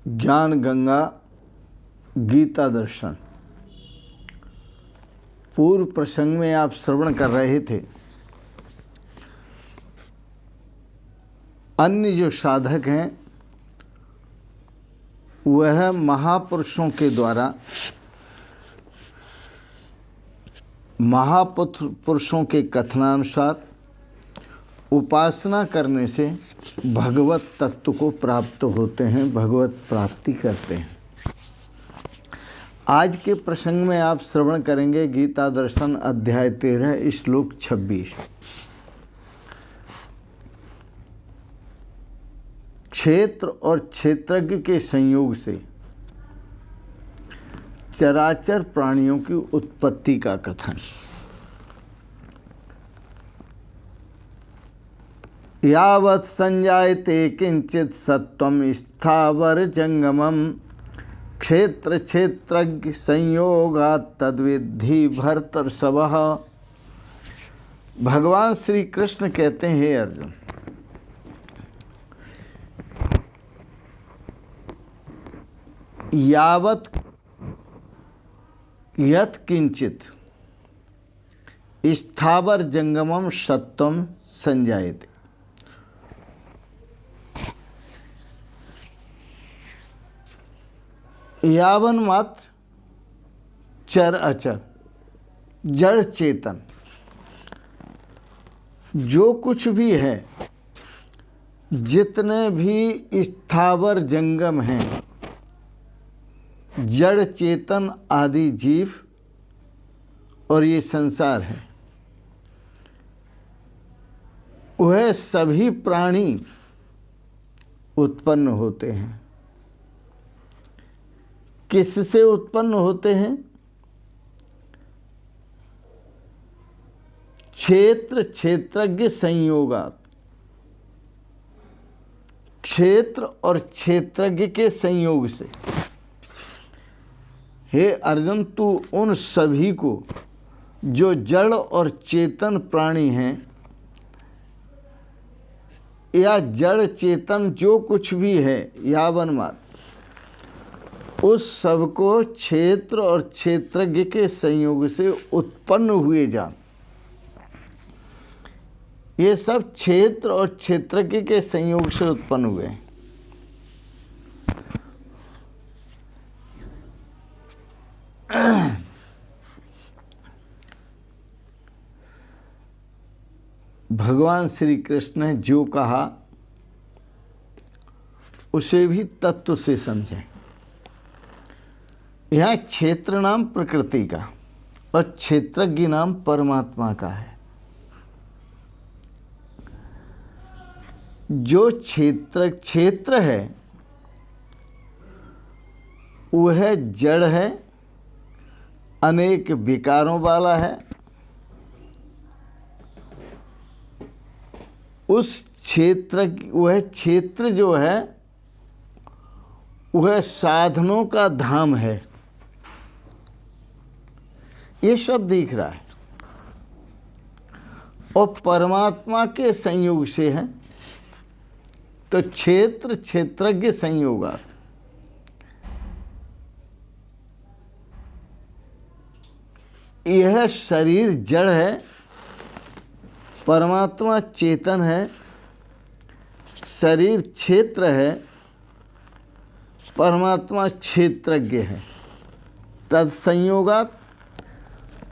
ज्ञान गंगा गीता दर्शन। पूर्व प्रसंग में आप श्रवण कर रहे थे, अन्य जो साधक हैं वह महापुरुषों के द्वारा, महापुरुषों के कथनानुसार उपासना करने से भगवत तत्व को प्राप्त होते हैं, भगवत प्राप्ति करते हैं। आज के प्रसंग में आप श्रवण करेंगे गीता दर्शन अध्याय 13 श्लोक 26। क्षेत्र और क्षेत्रज्ञ के संयोग से चराचर प्राणियों की उत्पत्ति का कथन। यावत् संजायते किंचित सत्वम स्थावर जंगमम क्षेत्र क्षेत्रज्ञ संयोगात् तद्विद्धि भर्तर्षभः। भगवान श्री कृष्ण कहते हैं, हे अर्जुन, यावत् यत् किंचित स्थावर जंगमम सत्वम संजायते। यावन मात्र चर अचर जड़ चेतन जो कुछ भी है, जितने भी स्थावर जंगम हैं, जड़ चेतन आदि जीव और ये संसार है, वह सभी प्राणी उत्पन्न होते हैं। किससे उत्पन्न होते हैं? क्षेत्र क्षेत्रज्ञ संयोगात्। क्षेत्र और क्षेत्रज्ञ के संयोग से। हे अर्जुन, तू उन सभी को जो जड़ और चेतन प्राणी हैं या जड़ चेतन जो कुछ भी है, यावन मात्र, उस सब को क्षेत्र और क्षेत्रज्ञ के संयोग से उत्पन्न हुए जान। ये सब क्षेत्र और क्षेत्रज्ञ के संयोग से उत्पन्न हुए हैं। भगवान श्री कृष्ण ने जो कहा उसे भी तत्व से समझें। यहाँ क्षेत्र नाम प्रकृति का और क्षेत्रज्ञ नाम परमात्मा का है। जो क्षेत्र है वह जड़ है, अनेक विकारों वाला है। उस क्षेत्र, वह क्षेत्र जो है वह साधनों का धाम है। ये सब दिख रहा है और परमात्मा के संयोग से है, तो क्षेत्र क्षेत्रज्ञ संयोगा। यह शरीर जड़ है, परमात्मा चेतन है। शरीर क्षेत्र है, परमात्मा क्षेत्रज्ञ है। तत्संयोगात्,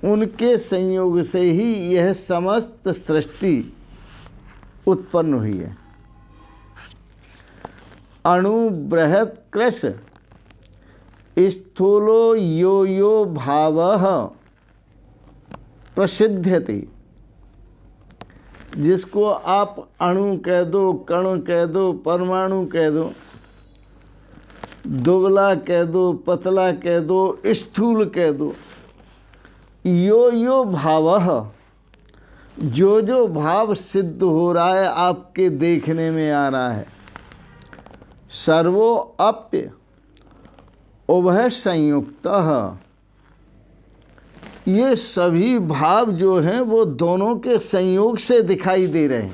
उनके संयोग से ही यह समस्त सृष्टि उत्पन्न हुई है। अणु बृहत् कृश स्थूलो यो यो भावः प्रसिद्ध्यति। जिसको आप अणु कह दो, कण कह दो, परमाणु कह दो, दुबला कह दो, पतला कह दो, स्थूल कह दो, यो यो भावः, जो जो भाव सिद्ध हो रहा है आपके देखने में आ रहा है, सर्वो अप्य उभय संयुक्तः। ये सभी भाव जो हैं वो दोनों के संयोग से दिखाई दे रहे हैं।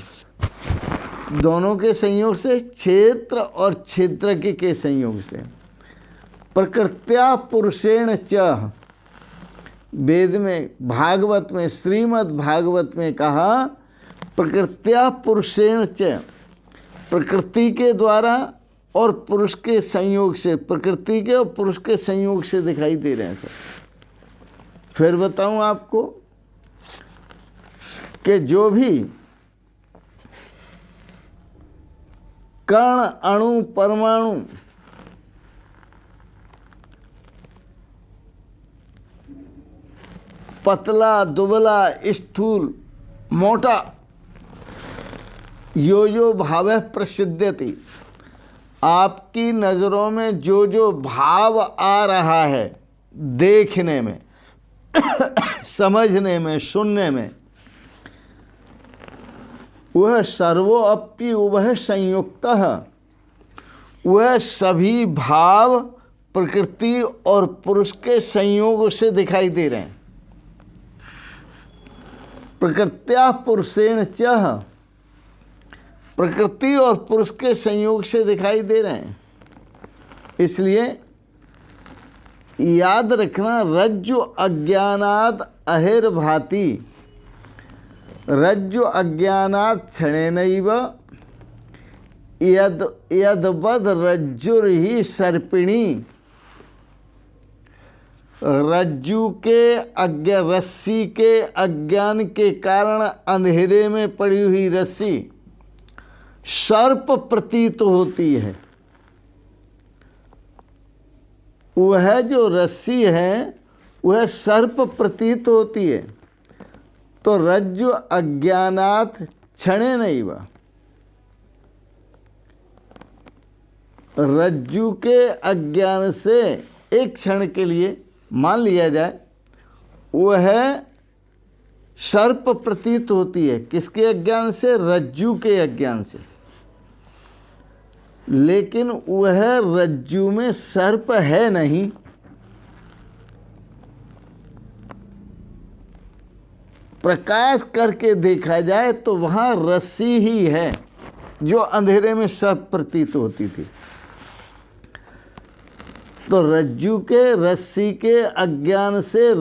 दोनों के संयोग से, क्षेत्र और क्षेत्रज्ञ के संयोग से। प्रकृत्या पुरुषेण च, वेद में, भागवत में, श्रीमद् भागवत में कहा प्रकृत्या पुरुषेण च, प्रकृति के द्वारा और पुरुष के संयोग से, प्रकृति के और पुरुष के संयोग से दिखाई दे रहे हैं सर। फिर बताऊं आपको कि जो भी कण, अणु, परमाणु पतला, दुबला, स्थूल, मोटा, यो यो भाव प्रसिद्ध्यति, आपकी नज़रों में जो जो भाव आ रहा है देखने में, समझने में, सुनने में, वह सर्वोऽपि वह संयुक्तः, वह सभी भाव प्रकृति और पुरुष के संयोग से दिखाई दे रहे हैं। प्रकृत्या पुरुषेण च, प्रकृति और पुरुष के संयोग से दिखाई दे रहे हैं। इसलिए याद रखना, रज्जु अज्ञानात् अहिर्भाति, रज्जु अज्ञानात् क्षणेनैव यद्वद् रज्जुर्हि सर्पिणी, रज्जु के रस्सी के अज्ञान के कारण अंधेरे में पड़ी हुई रस्सी सर्प प्रतीत होती है। वह जो रस्सी है वह सर्प प्रतीत होती है। तो रज्जु अज्ञानात् क्षणेनैव, रज्जु के अज्ञान से एक क्षण के लिए मान लिया जाए वह सर्प प्रतीत होती है। किसके अज्ञान से? रज्जु के अज्ञान से। लेकिन वह रज्जु में सर्प है नहीं। प्रकाश करके देखा जाए तो वहाँ रस्सी ही है जो अंधेरे में सर्प प्रतीत होती थी। तो रज्जु के, रस्सी के अज्ञान से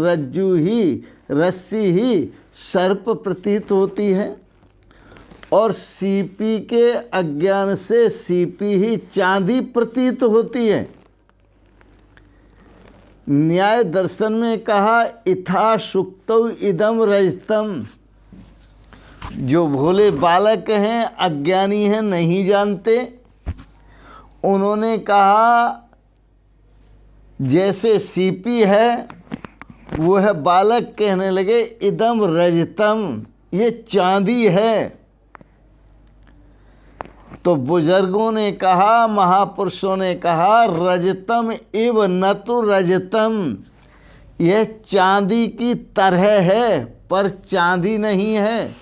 रस्सी ही सर्प प्रतीत होती है, और सीपी के अज्ञान से सीपी ही चांदी प्रतीत होती है। न्याय दर्शन में कहा इथा सुक्तौ इदम रजतम, जो भोले बालक हैं, अज्ञानी हैं, नहीं जानते, उन्होंने कहा जैसे सीपी है, वह बालक कहने लगे इदम रजतम, ये चांदी है। तो बुजुर्गों ने कहा, महापुरुषों ने कहा रजतम इव न तो रजतम, यह चांदी की तरह है पर चांदी नहीं है।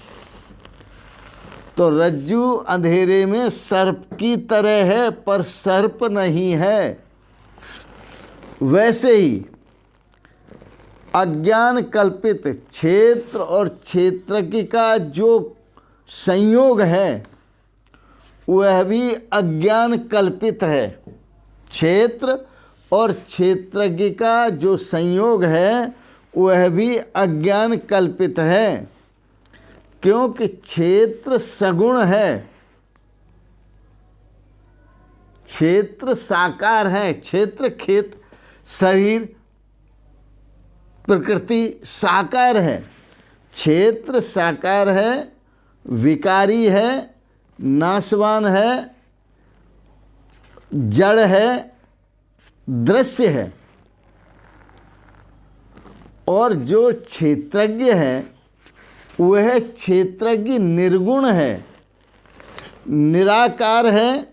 तो रज्जु अंधेरे में सर्प की तरह है पर सर्प नहीं है। वैसे ही अज्ञान कल्पित क्षेत्र और क्षेत्रज्ञ का जो संयोग है वह भी अज्ञान कल्पित है। क्षेत्र और क्षेत्रज्ञ का जो संयोग है वह भी अज्ञान कल्पित है, क्योंकि क्षेत्र सगुण है, क्षेत्र साकार है। क्षेत्र खेत, शरीर, प्रकृति साकार है, क्षेत्र साकार है, विकारी है, नाशवान है, जड़ है, दृश्य है। और जो क्षेत्रज्ञ है वह क्षेत्रज्ञ निर्गुण है, निराकार है,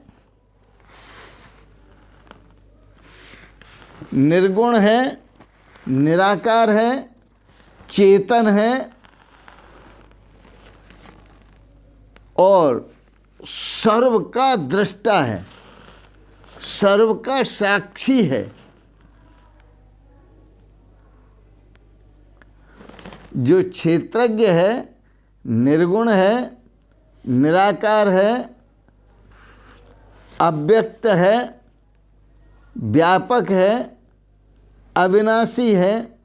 निर्गुण है, निराकार है, चेतन है और सर्व का दृष्टा है, सर्व का साक्षी है। जो क्षेत्रज्ञ है, निर्गुण है, निराकार है, अव्यक्त है, व्यापक है, अविनाशी है,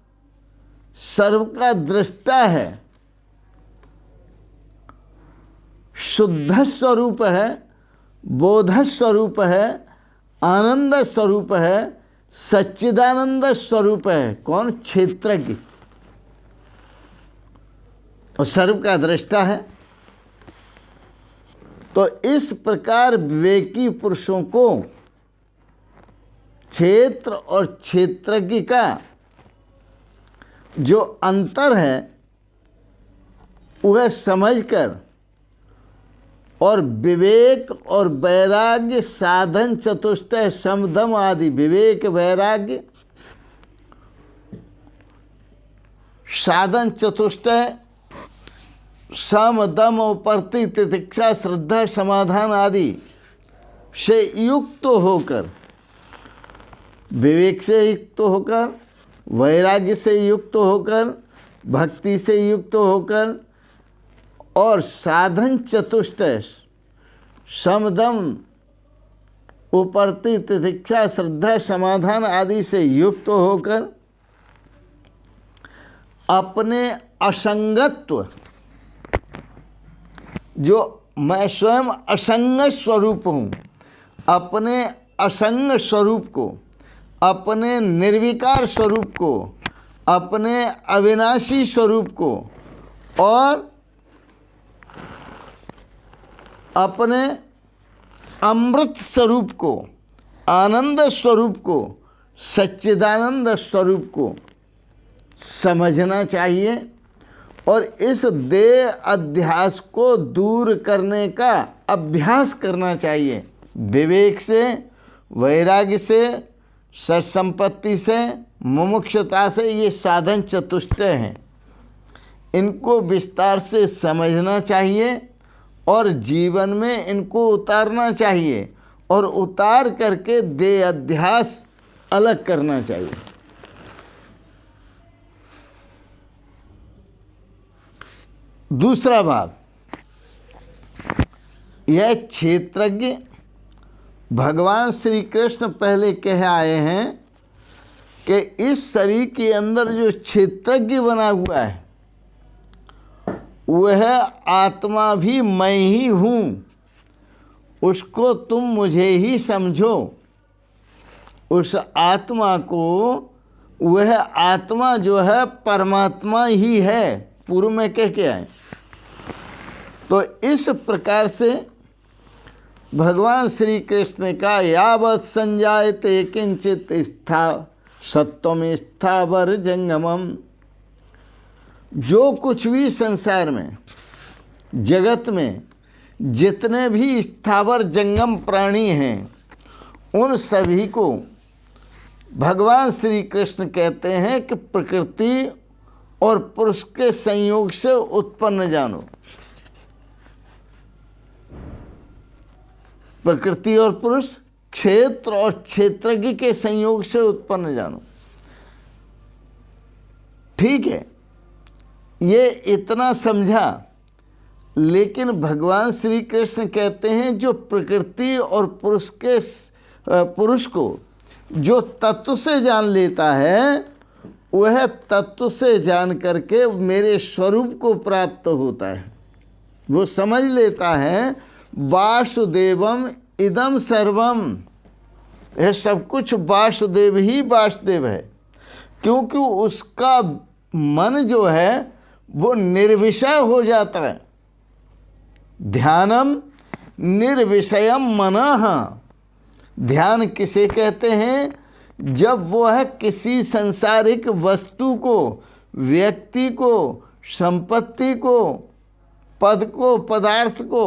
सर्व का दृष्टा है, शुद्ध स्वरूप है, बोध स्वरूप है, आनंद स्वरूप है, सच्चिदानंद स्वरूप है। कौन? क्षेत्रज्ञ। और सर्व का दृष्टा है। तो इस प्रकार विवेकी पुरुषों को क्षेत्र और क्षेत्रज्ञ का जो अंतर है वह समझकर और विवेक और वैराग्य साधन चतुष्टय समदम आदि, विवेक वैराग्य साधन चतुष्टय सम दम उपरति तितिक्षा श्रद्धा समाधान आदि से युक्त होकर, विवेक से युक्त होकर, वैराग्य से युक्त होकर, भक्ति से युक्त होकर और साधन चतुष्टय समदम उपरति तितिक्षा श्रद्धा समाधान आदि से युक्त होकर अपने असंगत्व, जो मैं स्वयं असंग स्वरूप हूँ, अपने असंग स्वरूप को, अपने निर्विकार स्वरूप को, अपने अविनाशी स्वरूप को और अपने अमृत स्वरूप को, आनंद स्वरूप को, सच्चिदानंद स्वरूप को समझना चाहिए और इस देह अध्यास को दूर करने का अभ्यास करना चाहिए। विवेक से, वैराग्य से, सत्संपत्ति से, मुमुक्षुता से, ये साधन चतुष्टय हैं। इनको विस्तार से समझना चाहिए और जीवन में इनको उतारना चाहिए और उतार करके देह अध्यास अलग करना चाहिए। दूसरा भाव, यह क्षेत्रज्ञ भगवान श्री कृष्ण पहले कह आए हैं कि इस शरीर के अंदर जो क्षेत्रज्ञ बना हुआ है वह आत्मा भी मैं ही हूँ, उसको तुम मुझे ही समझो। उस आत्मा को, वह आत्मा जो है परमात्मा ही है, पूर्व में कह के आए। तो इस प्रकार से भगवान श्री कृष्ण का यावत् संजायते किंचित सत्वम स्थावर जंगमम, जो कुछ भी संसार में, जगत में जितने भी स्थावर जंगम प्राणी हैं उन सभी को भगवान श्री कृष्ण कहते हैं कि प्रकृति और पुरुष के संयोग से उत्पन्न जानो। प्रकृति और पुरुष, क्षेत्र और क्षेत्रज्ञ के संयोग से उत्पन्न जानो। ठीक है, ये इतना समझा, लेकिन भगवान श्री कृष्ण कहते हैं जो प्रकृति और पुरुष को जो तत्व से जान लेता है वह तत्व से जान करके मेरे स्वरूप को प्राप्त होता है। वो समझ लेता है वासुदेवम इदम सर्वम, यह सब कुछ वासुदेव ही वासुदेव है, क्योंकि उसका मन जो है वो निर्विषय हो जाता है। ध्यानम निर्विषयम मनः, ध्यान किसे कहते हैं? जब वह किसी सांसारिक वस्तु को, व्यक्ति को, संपत्ति को, पद को, पदार्थ को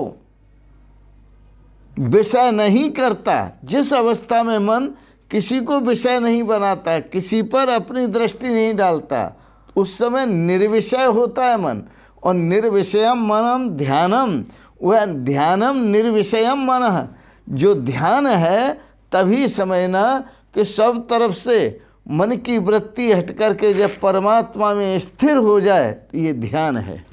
विषय नहीं करता। जिस अवस्था में मन किसी को विषय नहीं बनाता, किसी पर अपनी दृष्टि नहीं डालता, उस समय निर्विषय होता है मन। और निर्विषयम मनम ध्यानम, वह ध्यानम निर्विषयम मनः, जो ध्यान है तभी समझना कि सब तरफ से मन की वृत्ति हट करके जब परमात्मा में स्थिर हो जाए तो ये ध्यान है।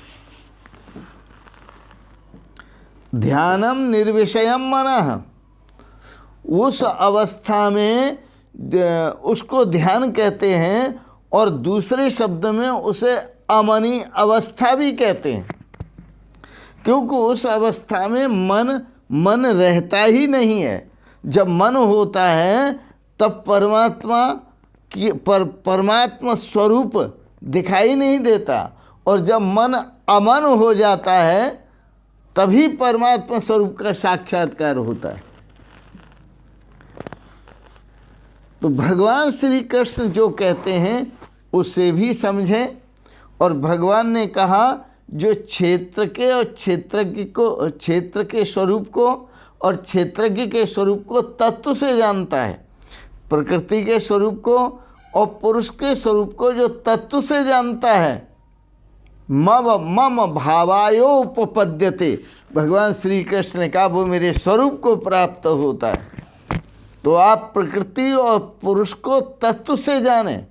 ध्यानम निर्विषयम मनः, उस अवस्था में उसको ध्यान कहते हैं, और दूसरे शब्द में उसे अमनी अवस्था भी कहते हैं, क्योंकि उस अवस्था में मन रहता ही नहीं है। जब मन होता है तब परमात्मा स्वरूप दिखाई नहीं देता, और जब मन अमन हो जाता है तभी परमात्मा स्वरूप का साक्षात्कार होता है। तो भगवान श्री कृष्ण जो कहते हैं उसे भी समझें। और भगवान ने कहा जो क्षेत्र के और क्षेत्र के स्वरूप को और क्षेत्रज्ञ के स्वरूप को तत्व से जानता है, प्रकृति के स्वरूप को और पुरुष के स्वरूप को जो तत्व से जानता है, मम भावायोपपद्यते, भगवान श्री कृष्ण ने कहा वो मेरे स्वरूप को प्राप्त होता है। तो आप प्रकृति और पुरुष को तत्व से जानें,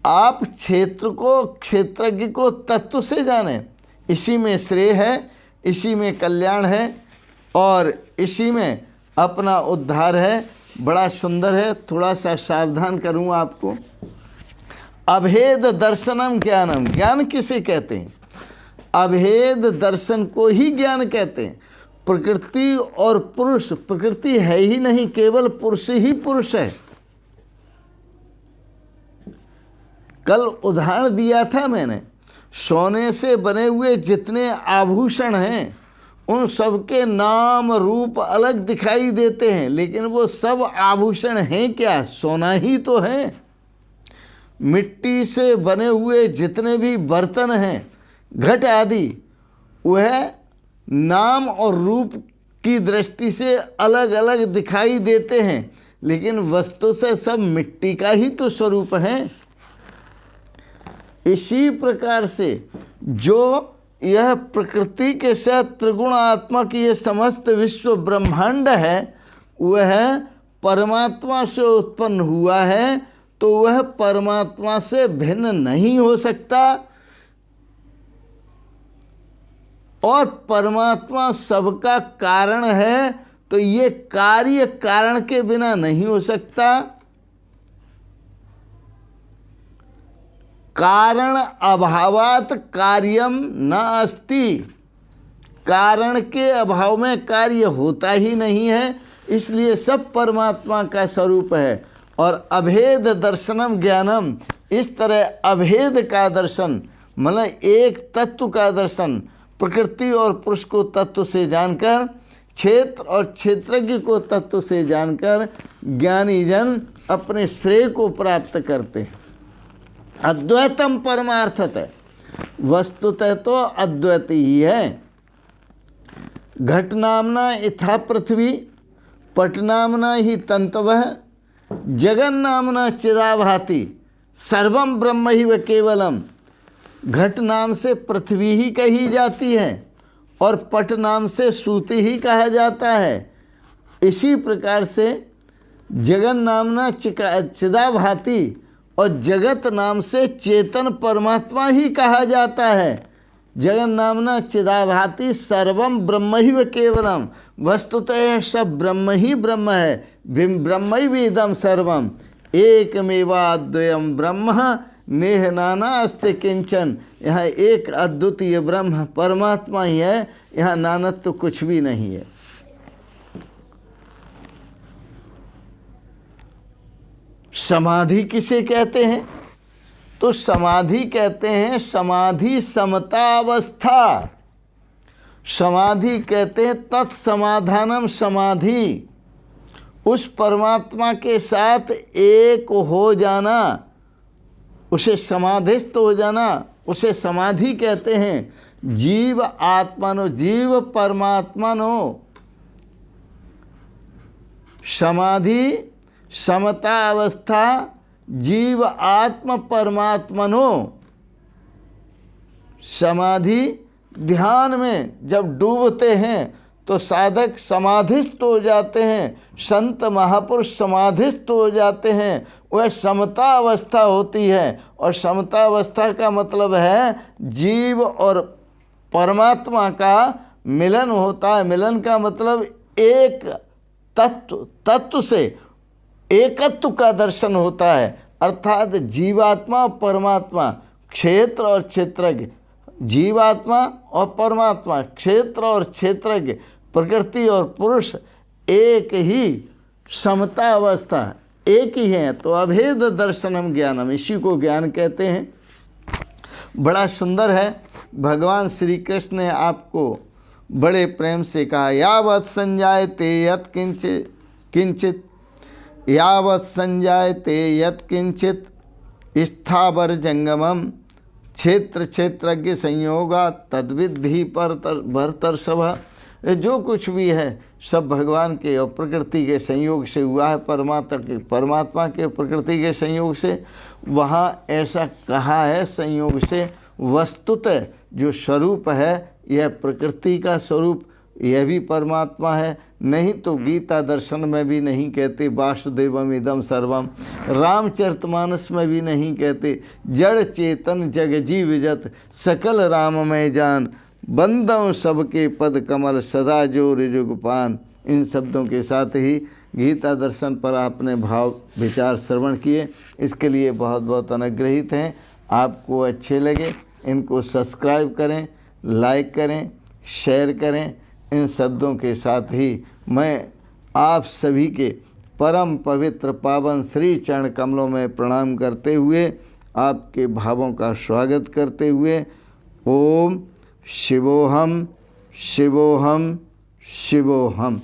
आप क्षेत्र को क्षेत्रज्ञ को तत्व से जानें। इसी में श्रेय है, इसी में कल्याण है और इसी में अपना उद्धार है। बड़ा सुंदर है। थोड़ा सा सावधान करूँ आपको। अभेद दर्शनम ज्ञानम, ज्ञान किसे कहते हैं? अभेद दर्शन को ही ज्ञान कहते हैं। प्रकृति और पुरुष, प्रकृति है ही नहीं, केवल पुरुष ही पुरुष है। कल उदाहरण दिया था मैंने, सोने से बने हुए जितने आभूषण हैं उन सब के नाम रूप अलग दिखाई देते हैं, लेकिन वो सब आभूषण हैं क्या? सोना ही तो है। मिट्टी से बने हुए जितने भी बर्तन हैं, घट आदि, वह नाम और रूप की दृष्टि से अलग अलग दिखाई देते हैं, लेकिन वस्तु से सब मिट्टी का ही तो स्वरूप है। इसी प्रकार से जो यह प्रकृति के साथ त्रिगुणात्मक ये समस्त विश्व ब्रह्मांड है, वह परमात्मा से उत्पन्न हुआ है, तो वह परमात्मा से भिन्न नहीं हो सकता। और परमात्मा सबका कारण है, तो ये कार्य कारण के बिना नहीं हो सकता। कारण अभावात कार्यम न अस्ति, कारण के अभाव में कार्य होता ही नहीं है, इसलिए सब परमात्मा का स्वरूप है। और अभेद दर्शनम ज्ञानम, इस तरह अभेद का दर्शन मतलब एक तत्व का दर्शन, प्रकृति और पुरुष को तत्व से जानकर, क्षेत्र और क्षेत्रज्ञ को तत्व से जानकर ज्ञानी जन अपने श्रेय को प्राप्त करते हैं। अद्वैतम परमार्थतः, वस्तुतः तो अद्वैत ही है। घट नामना इथा पृथ्वी, पट नामना ही तंतवः, जगन नामना चिदाभाति, सर्वम ब्रह्म ही व केवलम। घट नाम से पृथ्वी ही कही जाती है और पट नाम से सूती ही कहा जाता है। इसी प्रकार से जगन नामना चिदाभाति और जगत नाम से चेतन परमात्मा ही कहा जाता है। जगन नामना चिदाभाति, सर्वम ब्रह्म ही व केवलम, वस्तुतः सब ब्रह्म ही ब्रह्म है। ब्रह्मैवेदम सर्वम, एकमेवाद्वयम ब्रह्म नेह नाना अस्ति किंचन। यहाँ एक अद्वितीय ब्रह्म परमात्मा ही है, यहाँ नानत्व तो कुछ भी नहीं है। समाधि किसे कहते हैं? तो समाधि कहते हैं समाधि समतावस्था। समाधि कहते हैं तत्समाधानम समाधि, उस परमात्मा के साथ एक हो जाना, उसे समाधिस्थ हो जाना, उसे समाधि कहते हैं। जीव आत्मानो, जीव परमात्मानो, समाधि समता अवस्था, जीव आत्म परमात्मनो। समाधि ध्यान में जब डूबते हैं तो साधक समाधिस्थ हो जाते हैं, संत महापुरुष समाधिस्थ हो जाते हैं, वह समता अवस्था होती है। और समता अवस्था का मतलब है जीव और परमात्मा का मिलन होता है। मिलन का मतलब एक तत्व से एकत्व का दर्शन होता है, अर्थात जीवात्मा परमात्मा, क्षेत्र और क्षेत्रज्ञ, जीवात्मा और परमात्मा, क्षेत्र और क्षेत्रज्ञ, प्रकृति और पुरुष एक ही समता अवस्था, एक ही है। तो अभेद दर्शनम ज्ञानम, इसी को ज्ञान कहते हैं। बड़ा सुंदर है। भगवान श्री कृष्ण ने आपको बड़े प्रेम से कहा, यावत् संजायते यत् किंचित, यावत् संजायते यत् किंचित स्थावर जंगमम क्षेत्र क्षेत्रज्ञ संयोगा तद्विद्धि भरतर्षभ। जो कुछ भी है सब भगवान के और प्रकृति के संयोग से हुआ है, परमात्मा के प्रकृति के संयोग से। वहाँ ऐसा कहा है संयोग से, वस्तुतः जो स्वरूप है यह प्रकृति का स्वरूप, यह भी परमात्मा है। नहीं तो गीता दर्शन में भी नहीं कहते वासुदेवम इदम सर्वम, रामचरितमानस में भी नहीं कहते जड़ चेतन जग जीव जत सकल राममय जान, बंदों सबके पद कमल सदा जो ऋजुगपान। इन शब्दों के साथ ही गीता दर्शन पर आपने भाव विचार श्रवण किए, इसके लिए बहुत बहुत अनुग्रहित हैं। आपको अच्छे लगे इनको सब्सक्राइब करें, लाइक करें, शेयर करें। इन शब्दों के साथ ही मैं आप सभी के परम पवित्र पावन श्री चरण कमलों में प्रणाम करते हुए आपके भावों का स्वागत करते हुए ओम शिवोहम शिवोहम शिवोहम।